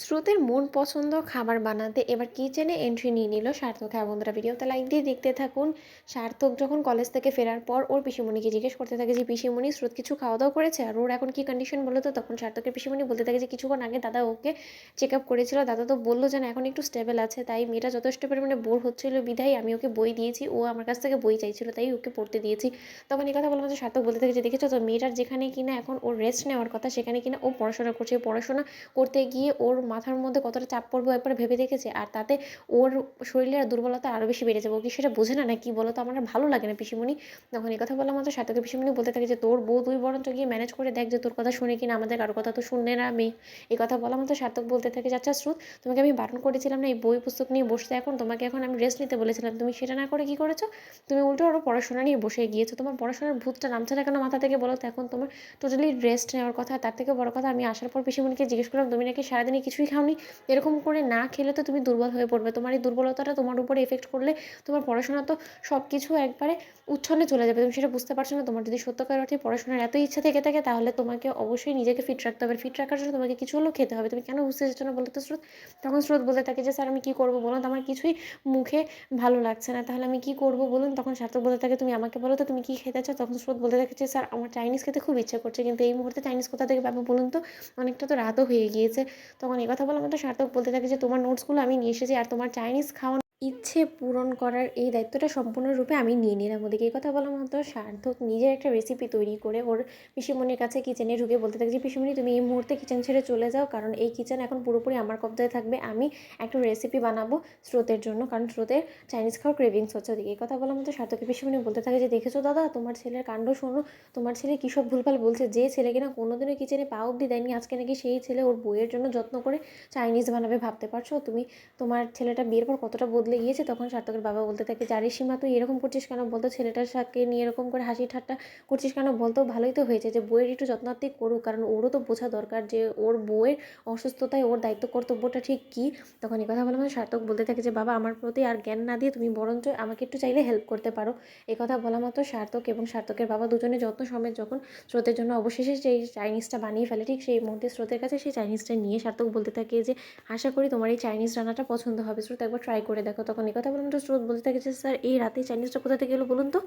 শ্রুতির মন পছন্দ খাবার বানাতে এবার কিচেনে এন্ট্রি নিয়ে নিল সার্থক। হ্যাঁ বন্ধুরা, ভিডিওতে লাইক দিয়ে দেখতে থাকুন। সার্থক যখন কলেজ থেকে ফেরার পর ওর পিসিমণিকে জিজ্ঞেস করতে থাকে যে পিসিমণি, শ্রুত কিছু খাওয়া দাওয়া করেছে আর ওর এখন কি কন্ডিশন বলো তো। তখন সার্থকের পিসিমণি বলতে থাকে যে কিছুক্ষণ আগে দাদা ওকে চেক আপ করেছিল, দাদা তো বললো যে না এখন একটু স্টেবল আছে, তাই মেয়েটা যথেষ্ট পরিমাণে বোর হচ্ছিল বিধায় আমি ওকে বই দিয়েছি, ও আমার কাছ থেকে বই চাইছিল তাই ওকে পড়তে দিয়েছি। তখন এই কথা বললাম যে সার্থক বলতে থাকে যে দেখেছো তো মেয়েটার যেখানে কিনা এখন ওর রেস্ট নেওয়ার কথা সেখানে কিনা ও পড়াশোনা করছে। পড়াশোনা করতে গিয়ে ওর মাথার মধ্যে কতটা চাপ পড়বে একবার ভেবে দেখেছে, আর তাতে ওর শরীরের দুর্বলতা আরও বেশি বেড়ে যাবে। ও কি সেটা বোঝে না নাকি বলো তো? আমার আর ভালো লাগে না পিসিমণি। তখন এই কথা বলা মাত্র সার্থকের পিসিমণি বলতে থাকে যে তোর বউ তুই বরঞ্চ গিয়ে ম্যানেজ করে দেখ যে তোর কথা শুনে কিনা, আমাদের কারো কথা তো শুনলে না মেয়ে। এই কথা বলা মাত্র সার্থক বলতে থাকে যে আচ্ছা শ্রুত, তোমাকে আমি বারণ করেছিলাম না এই বই পুস্তক নিয়ে বসতে, এখন তোমাকে এখন আমি রেস্ট নিতে বলেছিলাম, তুমি সেটা না করে কি করেছো? তুমি উল্টো আরও পড়াশোনা নিয়ে বসে গিয়েছো। তোমার পড়াশোনার ভূতটা নামছে না কেন মাথা থেকে বলো তো? এখন তোমার টোটালি রেস্ট নেওয়ার কথা। তার থেকে বড় কথা, আমি আসার পর পিসিমণিকে জিজ্ঞেস করলাম তুমি নাকি সারাদিনে কিছুই খাওনি। এরকম করে না খেলে তো তুমি দুর্বল হয়ে পড়বে। তোমার এই দুর্বলতাটা তোমার উপরে এফেক্ট করলে তোমার পড়াশোনা তো সব কিছু একবারে উচ্ছন্নে চলে যাবে। তুমি সেটা বুঝতে পারছো না? তোমার যদি সত্যিকার অর্থে পড়াশোনার এত ইচ্ছা থেকে থাকে তাহলে তোমাকে অবশ্যই নিজেকে ফিট রাখতে হবে। ফিট রাখার জন্য তোমাকে কিছু হলেও খেতে হবে। তুমি কেন বুঝতে চাচ্ছ না বলো তো স্রোত? তখন স্রোত বলতে থাকে যে স্যার আমি কী করবো বলুন তো, আমার কিছুই মুখে ভালো লাগছে না, তাহলে আমি কী করবো বলুন? তখন সার্থক বলতে থাকে তুমি আমাকে বলো তো তুমি কী খেতে চাও? তখন স্রোত বলতে থাকে যে স্যার আমার চাইনিজ খেতে খুব ইচ্ছা করছে, কিন্তু এই মুহূর্তে চাইনিজ কোথা থেকে পাবো বলুন তো? অনেকটা তো রাতও হয়ে গিয়েছে। তখন এই কথা বলা মাত্র সার্থক বলতে থাকে যে তোমার নোটসগুলো আমি নিয়ে এসেছি আর তোমার চাইনিজ খাওয়া ইচ্ছে পূরণ করার এই দায়িত্বটা সম্পূর্ণরূপে আমি নিয়ে নিলাম। ওদিকে এই কথা বলা মাত্র সার্থক নিজের একটা রেসিপি তৈরি করে ওর পিসিমণির কাছে কিচেনে ঢুকে বলতে থাকে যে পিসিমণি তুমি এই মুহূর্তে কিচেন ছেড়ে চলে যাও, কারণ এই কিচেন এখন পুরোপুরি আমার কবজায় থাকবে। আমি একটা রেসিপি বানাবো স্রোতের জন্য, কারণ স্রোতের চাইনিজ খাওয়ার ক্রেভিংস হচ্ছে। ওদিকে এই কথা বলা মাত্র সার্থকের পিসিমণি বলতে থাকে যে দেখেছো দাদা তোমার ছেলের কাণ্ড, শোনো তোমার ছেলে কী সব ভুলভাল বলছে। যে ছেলে কিনা কোনোদিনও কিচেনে পা অব্দি দেয়নি আজকে নাকি সেই ছেলে ওর বইয়ের জন্য যত্ন করে চাইনিজ বানাবে। ভাবতে পারছো তুমি তোমার ছেলেটা বিয়ের পর কতটা বদলে গিয়েছে? তখন সার্থকের বাবা বলতে থাকে যে আরে সীমা তুই এরকম করছিস কেন বলতো? ছেলেটার সাথে নিয়ে এরকম করে হাসি ঠাট্টা করছিস কেন বলতো? ভালোই তো হয়েছে যে বইয়ের একটু যত্নার্থী করুক, কারণ ওরও তো বোঝা দরকার যে ওর বউয়ের অসুস্থতায় ওর দায়িত্ব কর্তব্যটা ঠিক কী। তখন এই কথা বলে মানে সার্থক বলতে থাকে যে বাবা আমার প্রতি আর জ্ঞান না দিয়ে তুমি বরঞ্চ আমাকে একটু চাইলে হেল্প করতে পারো। এই কথা বলা মাত্র সার্থক এবং সার্থকের বাবা দুজনে যত্ন সমেত যখন স্রোতের জন্য অবশেষে সেই চাইনিজটা বানিয়ে ফেলে, ঠিক সেই মুহূর্তে স্রোতের কাছে সেই চাইনিজটা নিয়ে সার্থক বলতে থাকে যে আশা করি তোমার এই চাইনিজ রান্নাটা পছন্দ হবে স্রোত, একবার ট্রাই করে দেখো। তখন এই কথা বলুন তো স্রোত বলতে থাকে যে স্যার এই রাতে চাইনিজটা কোথা থেকে এলো বলুন তো?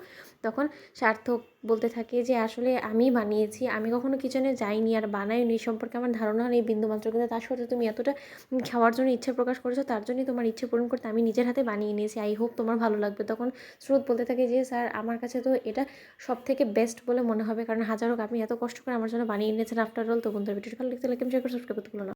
তখন সার্থক বলতে থাকে যে আসলে আমি বানিয়েছি, আমি কখনো কিচেনে যাইনি আর বানাইনি, এই সম্পর্কে আমার ধারণা নেই বিন্দুমাত্র, কিন্তু তার সত্ত্বেও তুমি এতটা খাওয়ার জন্য ইচ্ছে প্রকাশ করেছো, তার জন্যই তোমার ইচ্ছে পূরণ করতে আমি নিজের হাতে বানিয়ে নিয়েছি, আই হোপ তোমার ভালো লাগবে। তখন স্রোত বলতে থাকে যে স্যার আমার কাছে তো এটা সব থেকে বেস্ট বলে মনে হবে, কারণ হাজার হোক আপনি এত কষ্ট করে আমার জন্য বানিয়ে এনেছেন আফটার অল। তো বন্ধুরা ভিডিওটি ভালো লাগলে লাইক শেয়ার করে সাবস্ক্রাইব করতে ভুলো না।